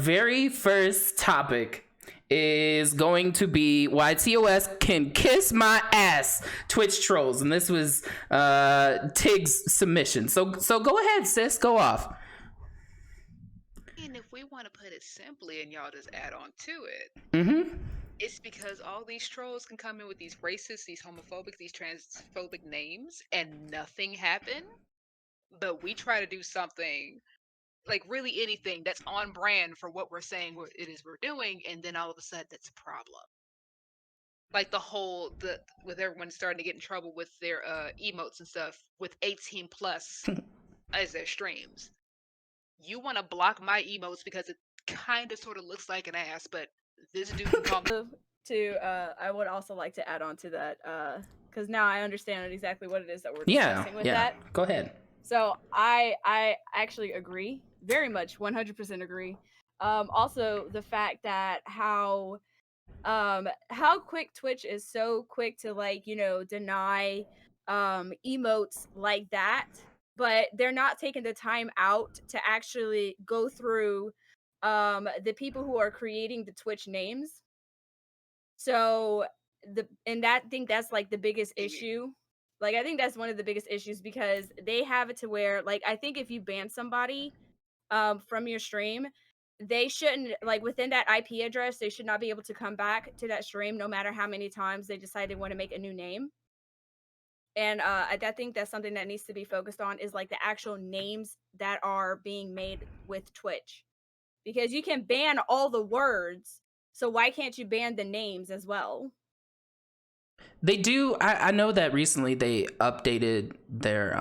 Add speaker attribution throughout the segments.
Speaker 1: very first topic is going to be why TOS can kiss my ass, Twitch trolls, and this was Tigg's submission. So go ahead, sis, go off.
Speaker 2: And if we want to put it simply, and y'all just add on to it,
Speaker 1: Mm-hmm.
Speaker 2: it's because all these trolls can come in with these racist, these homophobic, these transphobic names, and nothing happen. But we try to do something, like really anything that's on brand for what we're saying it is we're doing, and then all of a sudden that's a problem. Like with everyone starting to get in trouble with their emotes and stuff with 18 plus as their streams. You want to block my emotes because it kind of sort of looks like an ass, but this dude can call me.
Speaker 3: I would also like to add on to that, because now I understand exactly what it is that we're discussing with that.
Speaker 1: Go ahead.
Speaker 3: So I actually agree, very much, 100% agree. Also the fact that how quick Twitch is so quick to, like, you know, deny emotes like that, but they're not taking the time out to actually go through the people who are creating the Twitch names. So I think that's like the biggest issue. Like, I think that's one of the biggest issues, because they have it to where, like, I think if you ban somebody from your stream, they shouldn't, like, within that IP address, they should not be able to come back to that stream no matter how many times they decide they want to make a new name. And I think that's something that needs to be focused on, is like the actual names that are being made with Twitch. Because you can ban all the words, so why can't you ban the names as well?
Speaker 1: They do. I know that recently they updated their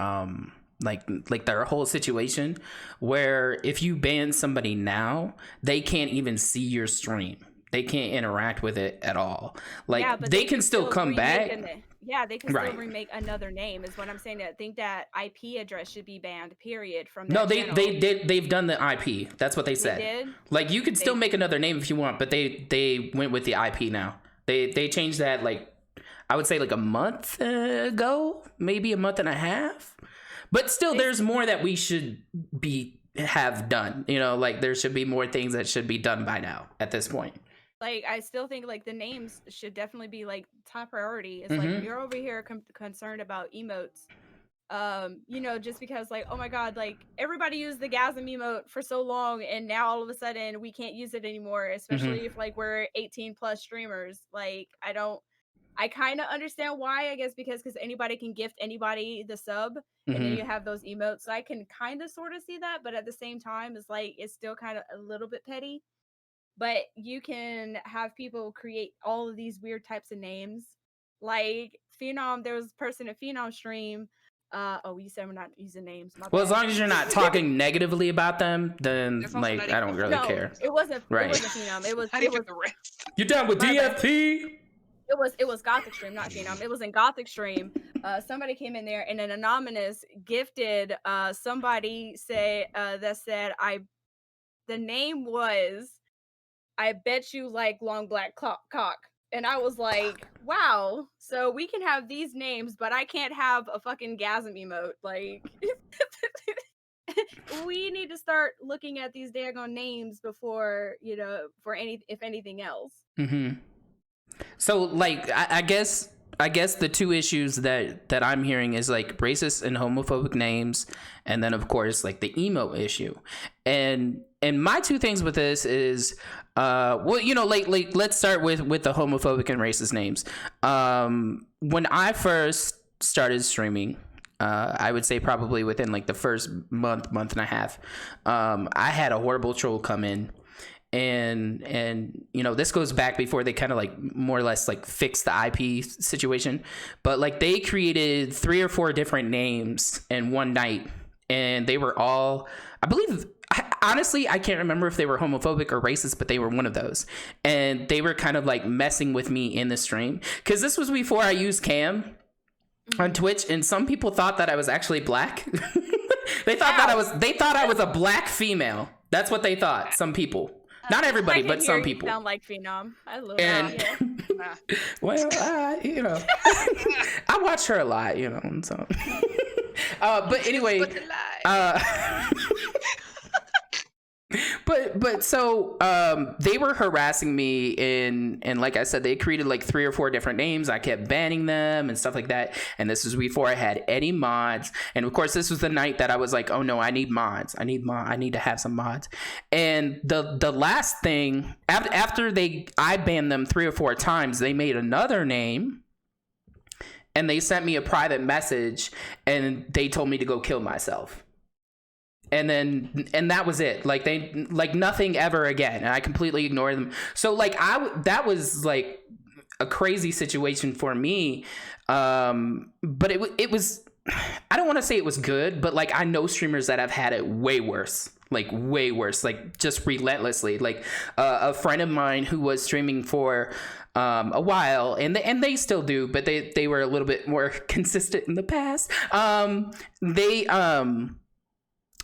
Speaker 1: like their whole situation, where if you ban somebody now, they can't even see your stream. They can't interact with it at all. Like, yeah, they can still come back.
Speaker 3: They can still remake another name, is what I'm saying. I think that IP address should be banned, period. From that channel.
Speaker 1: They've done the IP. That's what they said.
Speaker 3: They did?
Speaker 1: Like, you could still make another name if you want, but they went with the IP now. They changed that, like, I would say like a month ago, maybe a month and a half. But still, there's more that we should have done. You know, like, there should be more things that should be done by now at this point.
Speaker 3: Like, I still think, like, the names should definitely be, like, top priority. It's like, you're over here concerned about emotes. You know, just because, like, oh my god, like, everybody used the gasm emote for so long, and now all of a sudden we can't use it anymore, especially if, like, we're 18 plus streamers. Like, I kind of understand why, I guess, because anybody can gift anybody the sub, and then you have those emotes. So I can kind of sort of see that, but at the same time, it's like, it's still kind of a little bit petty. But you can have people create all of these weird types of names. Like Phenom, there was a person at Phenom stream. We said we're not using names.
Speaker 1: Well, as long as you're not talking negatively about them, then, like, I don't really care.
Speaker 3: It wasn't Phenom. It was
Speaker 2: the rest.
Speaker 1: You down with DFP?
Speaker 3: It was Gothic stream, not Phenom. It was in Gothic stream. Somebody came in there, and an anonymous gifted somebody that said the name was, I bet you like long black cock. And I was like, wow, so we can have these names, but I can't have a fucking gasm emote. Like, we need to start looking at these daggone names before, you know, if anything else.
Speaker 1: So, like, I guess the two issues that I'm hearing is, like, racist and homophobic names, and then, of course, like, the emo issue. And my two things with this is, well, you know, like let's start with the homophobic and racist names. When I first started streaming, I would say probably within, like, the first month and a half, I had a horrible troll come in. And you know, this goes back before they kind of, like, more or less, like, fixed the IP situation, but, like, they created 3 or 4 different names in one night, and they were all, I believe, honestly, I can't remember if they were homophobic or racist, but they were one of those, and they were kind of, like, messing with me in the stream, because this was before I used cam on Twitch, and some people thought that I was actually black. They thought I was a black female. That's what they thought. Some people. Not everybody, but some people.
Speaker 3: Sound like Phenom. I love
Speaker 1: that. Well, you know, I watch her a lot, you know. So, but anyway, But so they were harassing me, and like I said, they created like 3 or 4 different names. I kept banning them and stuff like that, and this was before I had any mods. And of course, this was the night that I was like, oh no, I need mods. I need to have some mods. And the last thing, after I banned them 3 or 4 times, they made another name, and they sent me a private message, and they told me to go kill myself. And that was it. Like nothing ever again. And I completely ignored them. So like that was like a crazy situation for me. But it was, I don't want to say it was good, but like I know streamers that have had it way worse, like just relentlessly. Like a friend of mine who was streaming for a while, and they still do, but they were a little bit more consistent in the past.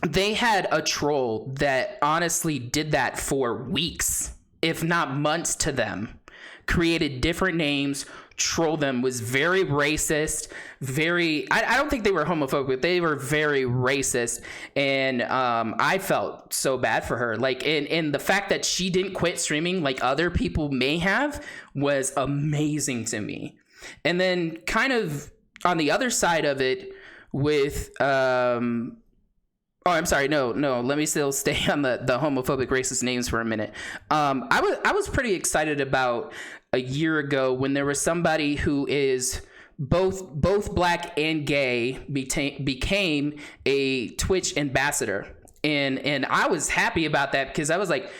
Speaker 1: They had a troll that honestly did that for weeks, if not months to them. Created different names, trolled them, was very racist, I don't think they were homophobic, they were very racist. And I felt so bad for her. Like, and the fact that she didn't quit streaming like other people may have was amazing to me. And then kind of on the other side of it with oh, I'm sorry. No. Let me still stay on the homophobic racist names for a minute. I was pretty excited about a year ago when there was somebody who is both black and gay became a Twitch ambassador, and I was happy about that because I was like,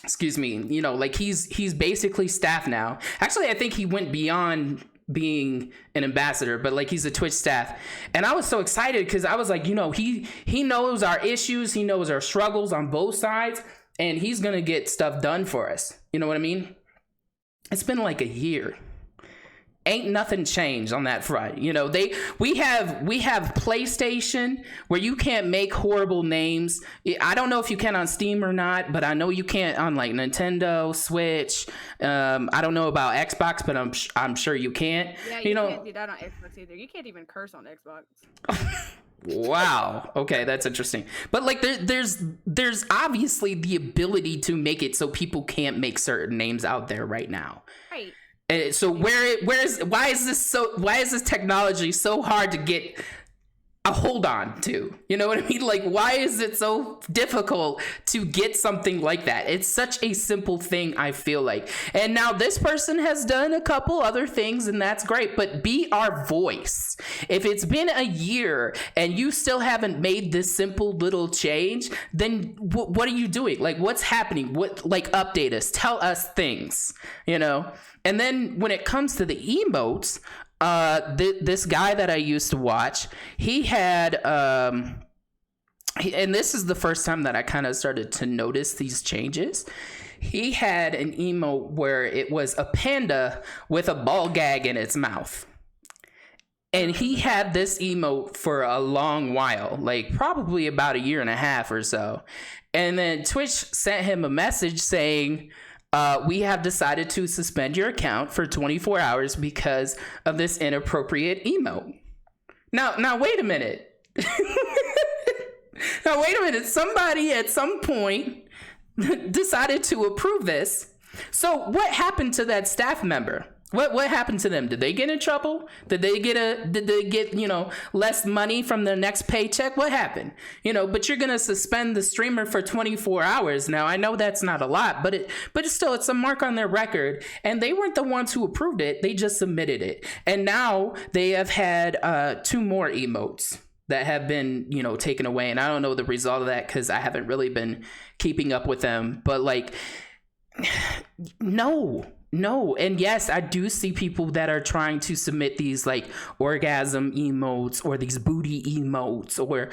Speaker 1: excuse me, like he's basically staff now. Actually, I think he went beyond being an ambassador, but like he's a Twitch staff. And I was so excited because I was like, he knows our issues, he knows our struggles on both sides, and he's gonna get stuff done for us. You know what I mean? It's been like a year. Ain't nothing changed on that front. We have PlayStation where you can't make horrible names. I don't know if you can on Steam or not, but I know you can't on like Nintendo, Switch. I don't know about Xbox, but I'm sure you can't.
Speaker 3: Yeah, you can't do that on Xbox either. You can't even curse on Xbox.
Speaker 1: Wow. Okay, that's interesting. But like there's obviously the ability to make it so people can't make certain names out there right now.
Speaker 3: Right.
Speaker 1: So why is this technology so hard to get a hold on to? You know what I mean? Like, why is it so difficult to get something like that? It's such a simple thing, I feel like. And now this person has done a couple other things, and that's great, but be our voice. If it's been a year and you still haven't made this simple little change, then what are you doing? Like, what's happening? Update us, tell us things, And then when it comes to the emotes, this guy that I used to watch, he had, and this is the first time that I kind of started to notice these changes. He had an emote where it was a panda with a ball gag in its mouth. And he had this emote for a long while, like probably about 1.5 years or so. And then Twitch sent him a message saying, we have decided to suspend your account for 24 hours because of this inappropriate emote. Now wait a minute. Somebody at some point decided to approve this. So what happened to that staff member? What happened to them? Did they get in trouble? Did they get less money from their next paycheck? What happened? But you're gonna suspend the streamer for 24 hours. Now I know that's not a lot, but it's a mark on their record, and they weren't the ones who approved it. They just submitted it. And now they have had 2 more emotes that have been, taken away. And I don't know the result of that because I haven't really been keeping up with them. But like, no. And yes, I do see people that are trying to submit these like orgasm emotes or these booty emotes, or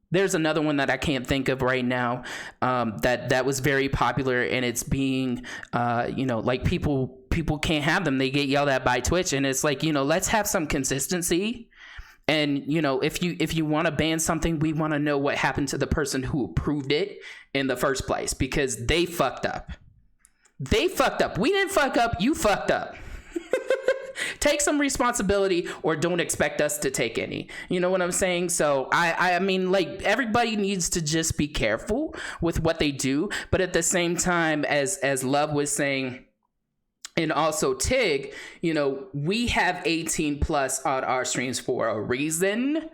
Speaker 1: there's another one that I can't think of right now that was very popular, and it's being like people can't have them. They get yelled at by Twitch, and it's like, let's have some consistency. And if you want to ban something, we want to know what happened to the person who approved it in the first place, because they fucked up. We didn't fuck up. You fucked up. take some responsibility or don't expect us to take any. You know what I'm saying? So I mean, like, everybody needs to just be careful with what they do, but at the same time, as Love was saying, and also Tig, you know, we have 18 plus on our streams for a reason.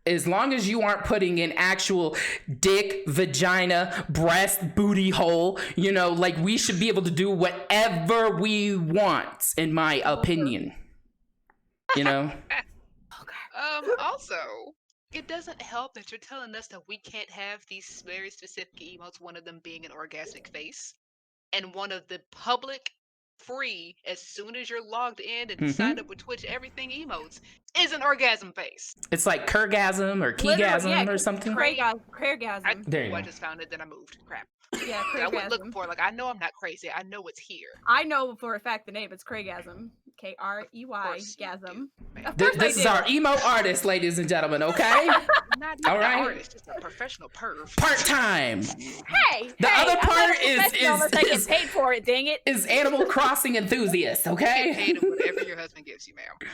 Speaker 1: As long as you aren't putting in actual dick, vagina, breast, booty hole, you know, like, we should be able to do whatever we want, in my opinion. You know?
Speaker 2: Also, it doesn't help that you're telling us that we can't have these very specific emotes, one of them being an orgasmic face, and one of the public free, as soon as you're logged in and signed up with Twitch, everything emotes is an orgasm face.
Speaker 1: It's like Kurgasm or Keygasm or something.
Speaker 3: Craygasm.
Speaker 1: There you
Speaker 2: I
Speaker 1: go.
Speaker 2: just found it, then I moved. Crap.
Speaker 3: Yeah,
Speaker 2: I went looking
Speaker 3: Craygasm.
Speaker 2: for it. Like, I know I'm not crazy. I know it's here.
Speaker 3: I know for a fact the name is Craygasm. Krey
Speaker 2: course you
Speaker 3: gasm.
Speaker 2: do,
Speaker 3: Of course
Speaker 1: This is our emo artist, ladies and gentlemen, okay?
Speaker 2: I'm not even
Speaker 1: All
Speaker 2: an
Speaker 1: right.
Speaker 2: artist, just a professional perv.
Speaker 1: Part-time.
Speaker 3: Hey,
Speaker 1: The other
Speaker 3: I'm
Speaker 1: part
Speaker 3: not a professional unless I get paid for it. Dang it!
Speaker 1: is Animal Crossing enthusiast,
Speaker 2: Get
Speaker 1: okay?
Speaker 2: paid whatever your husband gives you, ma'am.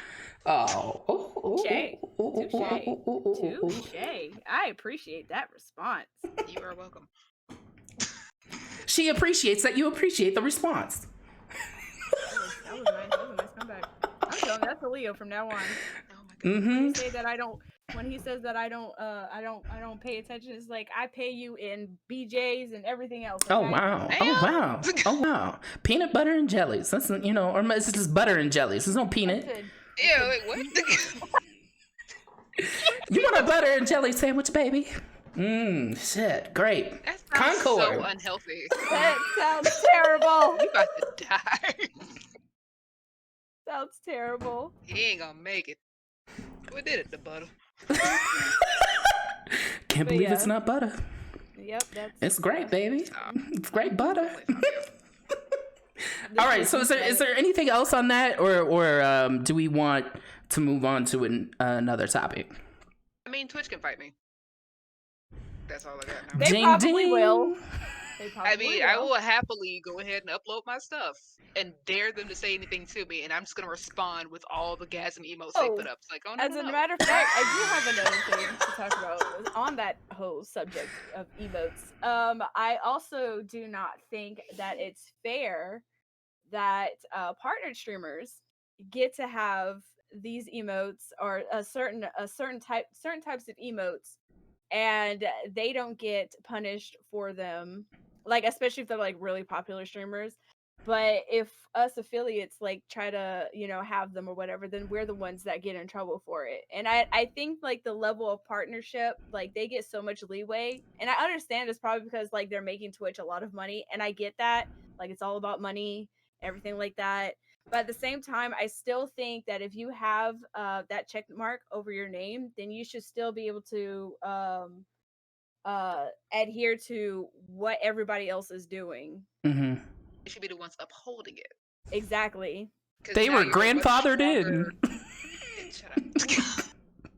Speaker 3: Touche. I appreciate that response.
Speaker 2: You are welcome.
Speaker 1: She appreciates that you appreciate the response.
Speaker 3: That was nice. That was a nice comeback. I'm telling you, that's a Leo from now on.
Speaker 2: Oh my god.
Speaker 3: When he say that I don't, when he says that I don't pay attention, it's like I pay you in BJ's and everything else.
Speaker 1: Oh
Speaker 3: okay?
Speaker 1: wow!
Speaker 2: Damn.
Speaker 1: Oh wow! Oh wow! Peanut butter and jellies. That's, you know, or it's just butter and jellies. There's no peanut.
Speaker 2: Ew, wait, what?
Speaker 1: You want a butter and jelly sandwich, baby? Shit, great.
Speaker 2: That sounds
Speaker 1: Concord.
Speaker 2: so unhealthy.
Speaker 3: That sounds terrible.
Speaker 2: You about to die.
Speaker 3: Sounds terrible.
Speaker 2: He ain't gonna make it. What did it, the butter?
Speaker 1: Can't
Speaker 3: But
Speaker 1: believe
Speaker 3: yeah.
Speaker 1: it's not butter.
Speaker 3: Yep, that's.
Speaker 1: It's great, baby. It's great butter.
Speaker 3: This
Speaker 1: All right.
Speaker 3: is
Speaker 1: So is there anything else on that, or do we want to move on to another topic?
Speaker 2: I mean, Twitch can fight me. That's all I got now.
Speaker 3: They
Speaker 1: Ding,
Speaker 3: probably
Speaker 1: ding.
Speaker 3: will. They
Speaker 2: I
Speaker 3: probably
Speaker 2: mean,
Speaker 3: will.
Speaker 2: I will happily go ahead and upload my stuff and dare them to say anything to me, and I'm just gonna respond with all the gasm emotes they
Speaker 3: Oh,
Speaker 2: put up. It's like, oh no,
Speaker 3: As
Speaker 2: no,
Speaker 3: a
Speaker 2: no.
Speaker 3: matter of fact, I do have another thing to talk about on that whole subject of emotes. I also do not think that it's fair that partnered streamers get to have these emotes or certain types of emotes, and they don't get punished for them, like especially if they're like really popular streamers. But if us affiliates like try to, you know, have them or whatever, then we're the ones that get in trouble for it. And I think like the level of partnership, like they get so much leeway. And I understand it's probably because like they're making Twitch a lot of money. And I get that. Like it's all about money, everything like that. But at the same time, I still think that if you have that check mark over your name, then you should still be able to adhere to what everybody else is doing.
Speaker 1: Mm-hmm.
Speaker 2: They should be the ones upholding it.
Speaker 3: Exactly.
Speaker 2: 'Cause
Speaker 1: They
Speaker 2: now
Speaker 1: were
Speaker 2: you're a much
Speaker 1: grandfathered
Speaker 2: stronger-
Speaker 1: in.
Speaker 2: Shut up.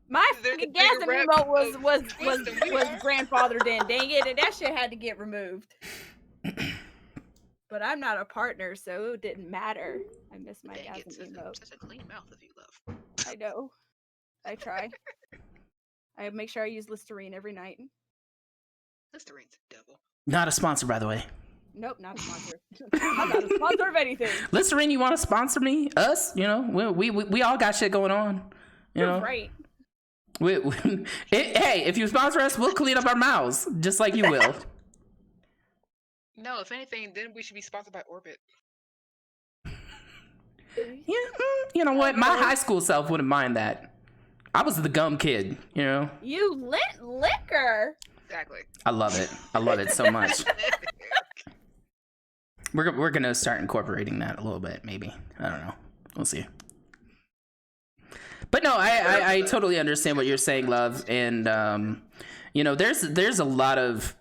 Speaker 3: My
Speaker 2: They're
Speaker 3: fucking
Speaker 2: the bigger
Speaker 3: gas
Speaker 2: rep
Speaker 3: emote was
Speaker 2: of
Speaker 3: was
Speaker 2: Twitch than we are.
Speaker 3: grandfathered in. Dang it, and that shit had to get removed. But I'm not a partner, so it didn't matter. I miss my
Speaker 2: Dang
Speaker 3: gas
Speaker 2: it, such
Speaker 3: emote.
Speaker 2: a clean mouth of you, love.
Speaker 3: I know. I try. I make sure I use Listerine every night.
Speaker 2: Listerine's the devil.
Speaker 1: Not a sponsor, by the way.
Speaker 3: Nope, not a sponsor. I'm not a sponsor of anything.
Speaker 1: Listerine, you want to sponsor me? Us? You know, we all got shit going on. You know,
Speaker 3: You're right.
Speaker 1: Hey, if you sponsor us, we'll clean up our mouths just like you will.
Speaker 2: No, if anything, then we should be sponsored by Orbit.
Speaker 1: Yeah, you know what? My high school self wouldn't mind that. I was the gum kid. You know,
Speaker 3: You lit liquor.
Speaker 2: Exactly.
Speaker 1: I love it. I love it so much. We're gonna start incorporating that a little bit, maybe. I don't know. We'll see. But no, I totally understand what you're saying, love, and you know, there's a lot of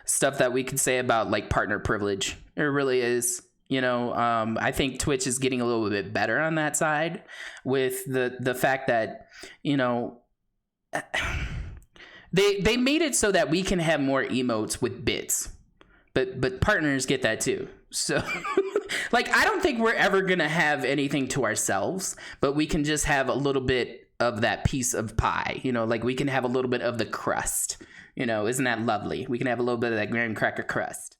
Speaker 1: stuff that we could say about like partner privilege. There really is. You know, I think Twitch is getting a little bit better on that side with the fact that, you know, they made it so that we can have more emotes with bits. but partners get that too. So like I don't think we're ever gonna have anything to ourselves, but we can just have a little bit of that piece of pie, you know, like we can have a little bit of the crust, you know. Isn't that lovely? We can have a little bit of that graham cracker crust.